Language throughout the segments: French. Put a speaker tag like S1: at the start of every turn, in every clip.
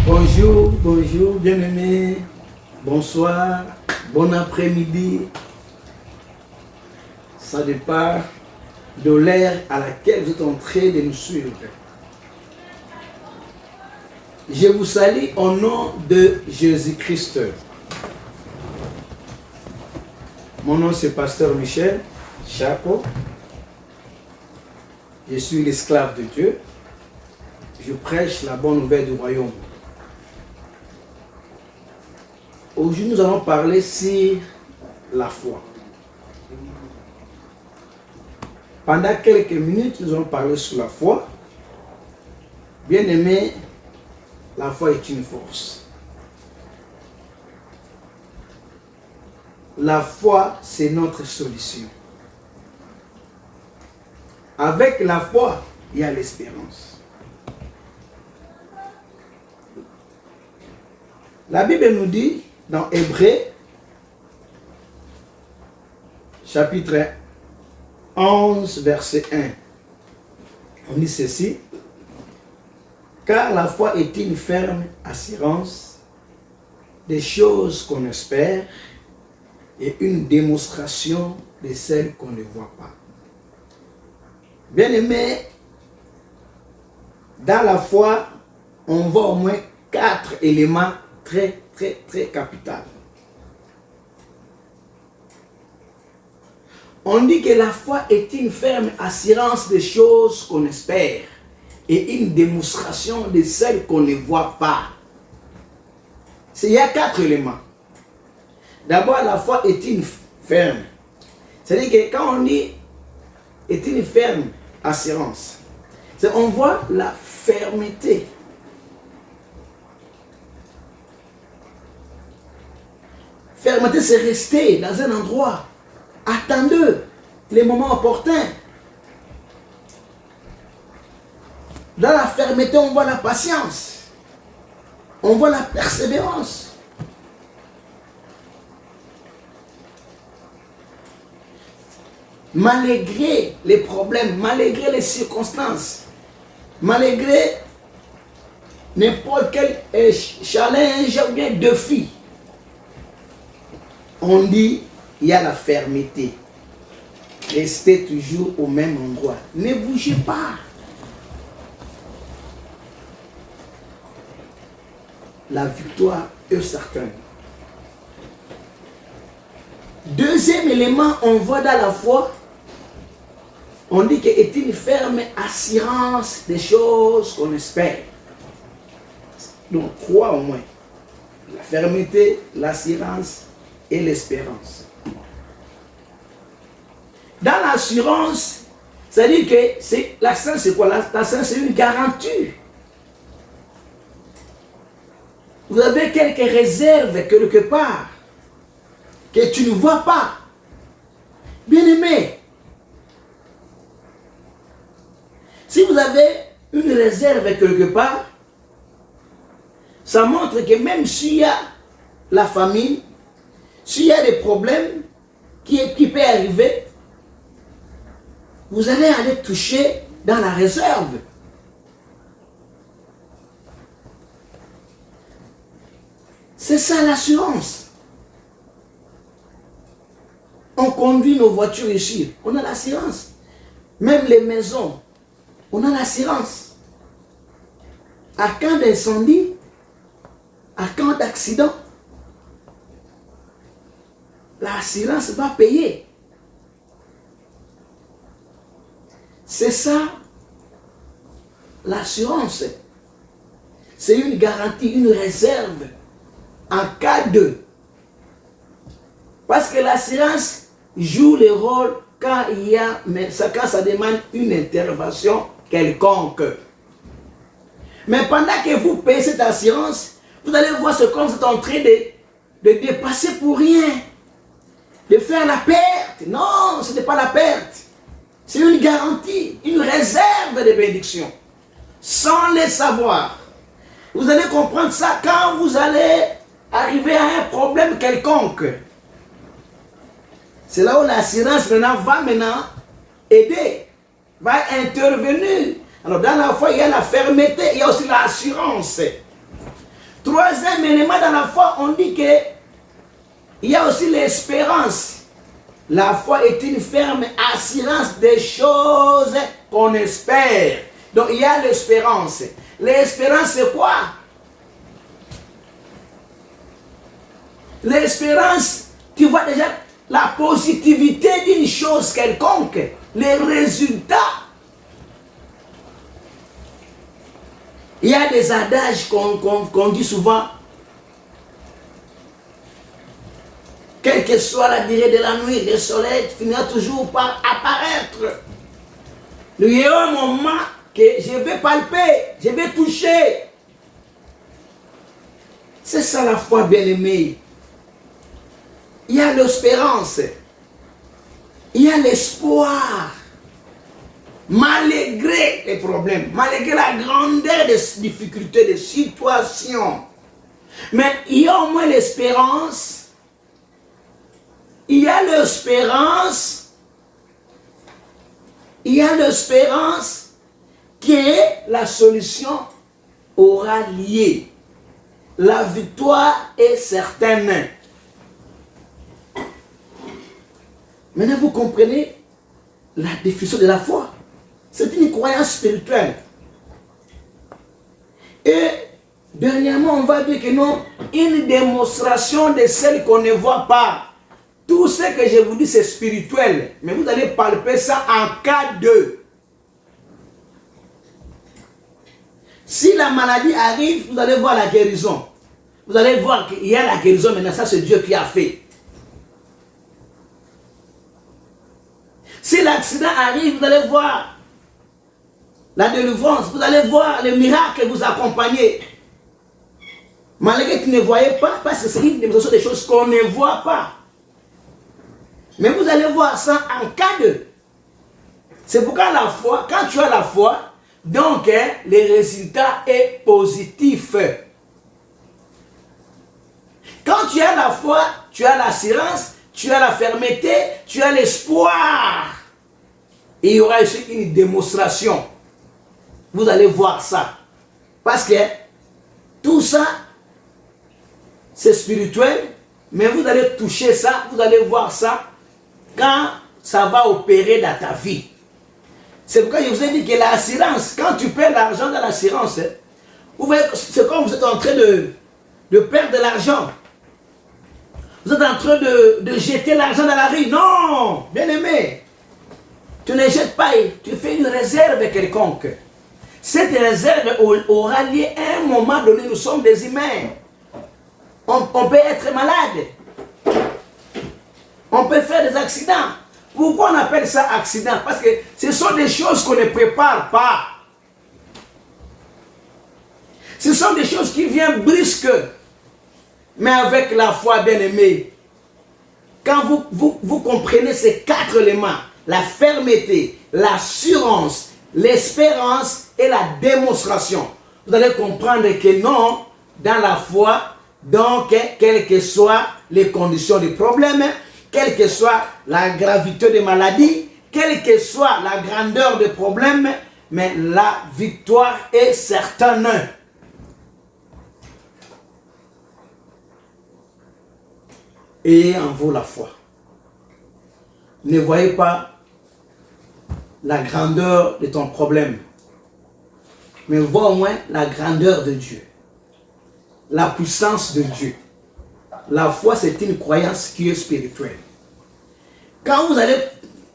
S1: Bonjour, bonjour, bien-aimés. Bonsoir, bon après-midi. Ça dépend de l'heure à laquelle vous êtes en train de nous suivre. Je vous salue au nom de Jésus-Christ. Mon nom c'est Pasteur Michel Chapeau. Je suis l'esclave de Dieu. Je prêche la bonne nouvelle du royaume. Aujourd'hui, nous allons parler sur la foi. Pendant quelques minutes, nous allons parler sur la foi. Bien-aimé, la foi est une force. La foi, c'est notre solution. Avec la foi, il y a l'espérance. La Bible nous dit, dans Hébreux, chapitre 11, verset 1, on dit ceci: car la foi est une ferme assurance des choses qu'on espère et une démonstration de celles qu'on ne voit pas. Bien-aimé, dans la foi, on voit au moins 4 éléments très capitaux. On dit que la foi est une ferme assurance des choses qu'on espère et une démonstration de celles qu'on ne voit pas. Il y a 4 éléments. D'abord, la foi est une ferme. C'est-à-dire que quand on dit est une ferme assurance, on voit la fermeté. Fermeté, c'est rester dans un endroit, attendre les moments opportuns. Dans la fermeté, on voit la patience, on voit la persévérance. Malgré les problèmes, malgré les circonstances, malgré n'importe quel challenge ou bien défi, on dit il y a la fermeté. Restez toujours au même endroit. Ne bougez pas. La victoire est certaine. Deuxième élément, on voit dans la foi, on dit qu'elle est une ferme assurance des choses qu'on espère. Donc 3 au moins. La fermeté, l'assurance et l'espérance. Dans l'assurance, c'est-à-dire que l'assurance, c'est quoi? L'assurance, c'est une garantie. Vous avez quelques réserves quelque part que tu ne vois pas. Bien-aimé, si vous avez une réserve quelque part, ça montre que même s'il y a la famine, s'il y a des problèmes qui peuvent arriver, vous allez aller toucher dans la réserve. C'est ça l'assurance. On conduit nos voitures ici, on a l'assurance. Même les maisons, on a l'assurance. À quand d'incendie, à quand d'accident, l'assurance va payer. C'est ça, l'assurance. C'est une garantie, une réserve en cas de. Parce que l'assurance joue le rôle quand quand ça demande une intervention quelconque. Mais pendant que vous payez cette assurance, vous allez voir ce qu'on est en train de dépasser pour rien. De faire la perte. Non, ce n'est pas la perte. C'est une garantie, une réserve de bénédiction. Sans le savoir. Vous allez comprendre ça quand vous allez arriver à un problème quelconque. C'est là où l'assurance va aider, va intervenir. Alors dans la foi, il y a la fermeté, il y a aussi l'assurance. Troisième élément dans la foi, on dit que il y a aussi l'espérance. La foi est une ferme assurance des choses qu'on espère. Donc il y a l'espérance. L'espérance c'est quoi? L'espérance, tu vois déjà la positivité d'une chose quelconque, les résultats. Il y a des adages qu'on dit souvent. Quelle que soit la durée de la nuit, le soleil finira toujours par apparaître. Il y a un moment que je vais palper, je vais toucher. C'est ça la foi, bien-aimée. Il y a l'espérance. Il y a l'espoir. Malgré les problèmes, malgré la grandeur des difficultés, des situations. Mais il y a au moins l'espérance. Il y a l'espérance. Il y a l'espérance que la solution aura lieu. La victoire est certaine. Maintenant, vous comprenez la définition de la foi. C'est une croyance spirituelle. Et dernièrement, on va dire que non, une démonstration de celle qu'on ne voit pas. Tout ce que je vous dis, c'est spirituel. Mais vous allez palper ça en cas de. Si la maladie arrive, vous allez voir la guérison. Vous allez voir qu'il y a la guérison. Maintenant, ça, c'est Dieu qui a fait. Si l'accident arrive, vous allez voir la délivrance. Vous allez voir les miracles vous accompagner. Malgré que vous ne voyez pas, parce que c'est une démonstration des choses qu'on ne voit pas. Mais vous allez voir ça en cas de. C'est pourquoi la foi, quand tu as la foi, donc le résultat est positif. Quand tu as la foi, tu as l'assurance, tu as la fermeté, tu as l'espoir. Et il y aura aussi une démonstration. Vous allez voir ça. Parce que tout ça, c'est spirituel, mais vous allez toucher ça, vous allez voir ça quand ça va opérer dans ta vie. C'est pourquoi je vous ai dit que l'assurance, quand tu perds l'argent dans l'assurance, vous voyez, c'est comme vous êtes en train de perdre de l'argent. Vous êtes en train de jeter l'argent dans la rue. Non, bien aimé. Tu ne jettes pas, tu fais une réserve quelconque. Cette réserve aura lieu à un moment donné. Nous sommes des humains. On peut être malade. On peut faire des accidents. Pourquoi on appelle ça accident? Parce que ce sont des choses qu'on ne prépare pas. Ce sont des choses qui viennent brusques. Mais avec la foi, bien aimée, quand vous comprenez ces 4 éléments, la fermeté, l'assurance, l'espérance et la démonstration, vous allez comprendre que non, dans la foi, donc, quelles que soient les conditions du problème, quelle que soit la gravité des maladies, quelle que soit la grandeur des problèmes, mais la victoire est certaine. Et en vaut la foi. Ne voyez pas la grandeur de ton problème, mais vois au moins la grandeur de Dieu, la puissance de Dieu. La foi, c'est une croyance qui est spirituelle. Quand vous allez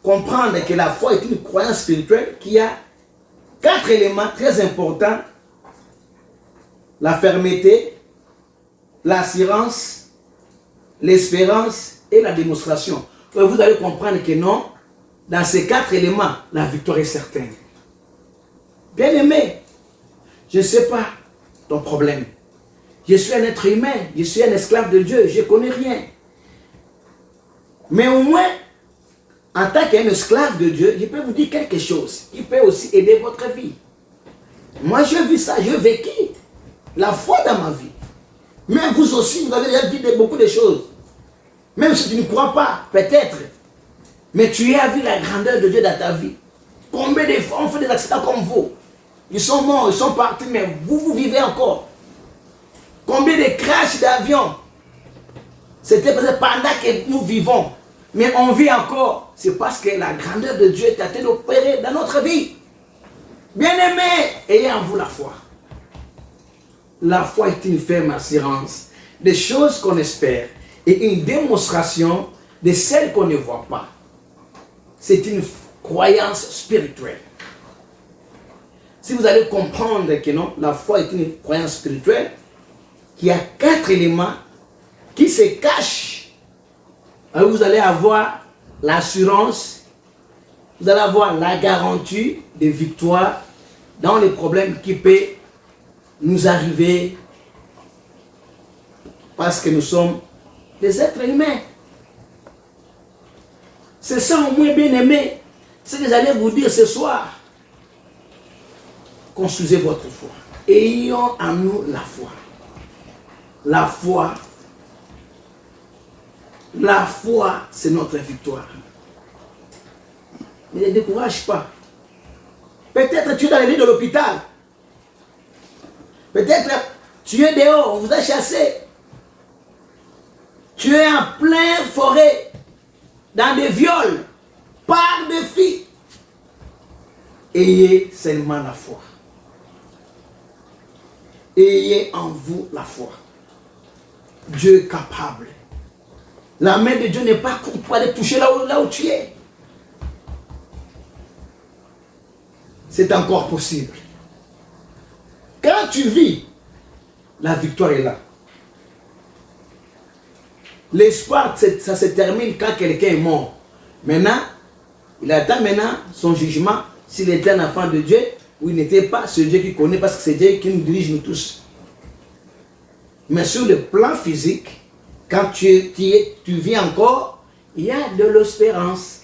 S1: comprendre que la foi est une croyance spirituelle, qu'il y a 4 éléments très importants: la fermeté, l'assurance, l'espérance et la démonstration. Vous allez comprendre que non, dans ces 4 éléments, la victoire est certaine. Bien aimé, je ne sais pas ton problème. Je suis un être humain, je suis un esclave de Dieu, je ne connais rien. Mais au moins, en tant qu'un esclave de Dieu, je peux vous dire quelque chose qui peut aussi aider votre vie. Moi, je vis ça, je vécu la foi dans ma vie. Mais vous aussi, vous avez déjà vu beaucoup de choses. Même si tu ne crois pas, peut-être. Mais tu as vu la grandeur de Dieu dans ta vie. Combien de fois on fait des accidents comme vous? Ils sont morts, ils sont partis, mais vous vivez encore. Combien de crashs d'avions? C'était pendant que nous vivons. Mais on vit encore. C'est parce que la grandeur de Dieu est en train d'opérer dans notre vie. Bien-aimés, ayez en vous la foi. La foi est une ferme assurance des choses qu'on espère et une démonstration de celles qu'on ne voit pas. C'est une croyance spirituelle. Si vous allez comprendre que non, la foi est une croyance spirituelle, qu'il y a 4 éléments qui se cachent. Alors vous allez avoir l'assurance, vous allez avoir la garantie de victoire dans les problèmes qui peuvent nous arriver parce que nous sommes des êtres humains. C'est ça au moins, bien aimé, ce que j'allais vous dire ce soir. Construisez votre foi. Ayons en nous la foi. La foi, c'est notre victoire. Mais ne décourage pas. Peut-être tu es dans le lit de l'hôpital. Peut-être tu es dehors, on vous a chassé. Tu es en pleine forêt, dans des viols, par des filles. Ayez seulement la foi. Ayez en vous la foi. Dieu est capable. La main de Dieu n'est pas capable de toucher là où tu es. C'est encore possible. Quand tu vis, la victoire est là. L'espoir, ça se termine quand quelqu'un est mort. Maintenant, il attend maintenant son jugement s'il était un enfant de Dieu ou il n'était pas ce Dieu qui connaît, parce que c'est Dieu qui nous dirige nous tous. Mais sur le plan physique, quand tu vis encore, il y a de l'espérance.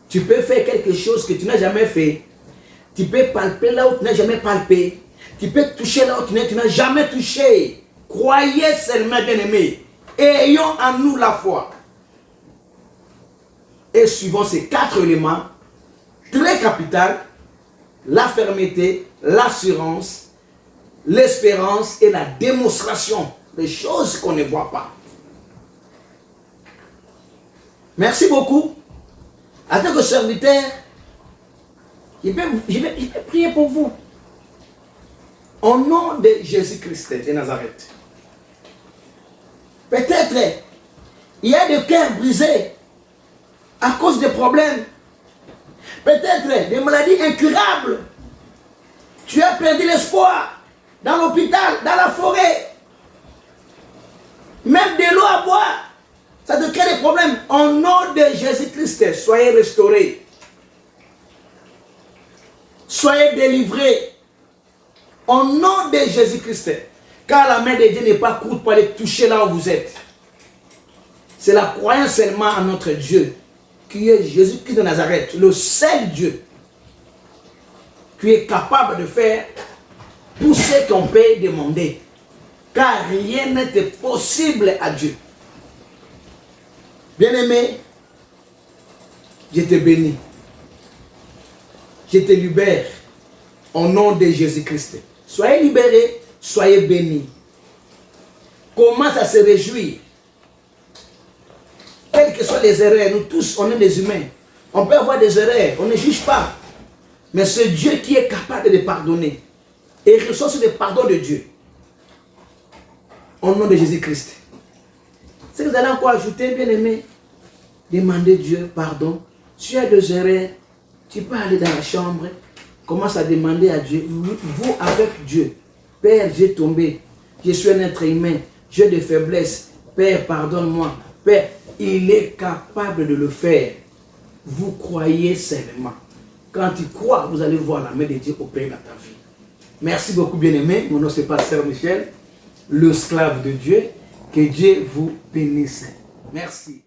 S1: Tu peux faire quelque chose que tu n'as jamais fait. Tu peux palper là où tu n'as jamais palpé. Tu peux toucher là où tu n'as jamais touché. Croyez seulement, bien-aimés. Ayons en nous la foi. Et suivons ces 4 éléments très capitaux: la fermeté, l'assurance, l'espérance et la démonstration des choses qu'on ne voit pas. Merci beaucoup. En tant que serviteur, je vais prier pour vous. Au nom de Jésus-Christ de Nazareth. Peut-être il y a des cœurs brisés à cause des problèmes. Peut-être des maladies incurables. Tu as perdu l'espoir dans l'hôpital, dans la forêt. Même de l'eau à boire, ça te crée des problèmes. Au nom de Jésus-Christ, soyez restaurés. Soyez délivrés. Au nom de Jésus-Christ. Car la main de Dieu n'est pas courte pour aller toucher là où vous êtes. C'est la croyance seulement en notre Dieu, qui est Jésus-Christ de Nazareth, le seul Dieu, qui est capable de faire tout ce qu'on peut demander. Car rien n'est possible à Dieu. Bien-aimé, je te bénis. Je te libère au nom de Jésus-Christ. Soyez libérés, soyez bénis. Commence à se réjouir. Quelles que soient les erreurs, nous tous, on est des humains. On peut avoir des erreurs, on ne juge pas. Mais c'est Dieu qui est capable de pardonner. Et reçoit le pardon de Dieu. Au nom de Jésus-Christ. Si vous allez encore ajouter, bien aimé, demandez Dieu pardon. Si tu as des erreurs, tu peux aller dans la chambre, commence à demander à Dieu, vous avec Dieu. Père, j'ai tombé, je suis un être humain, j'ai des faiblesses. Père, pardonne-moi. Père, il est capable de le faire. Vous croyez seulement. Quand tu crois, vous allez voir la main de Dieu opérer dans ta vie. Merci beaucoup, bien-aimé. Mon nom, c'est Pasteur Michel, le esclave de Dieu. Que Dieu vous bénisse. Merci.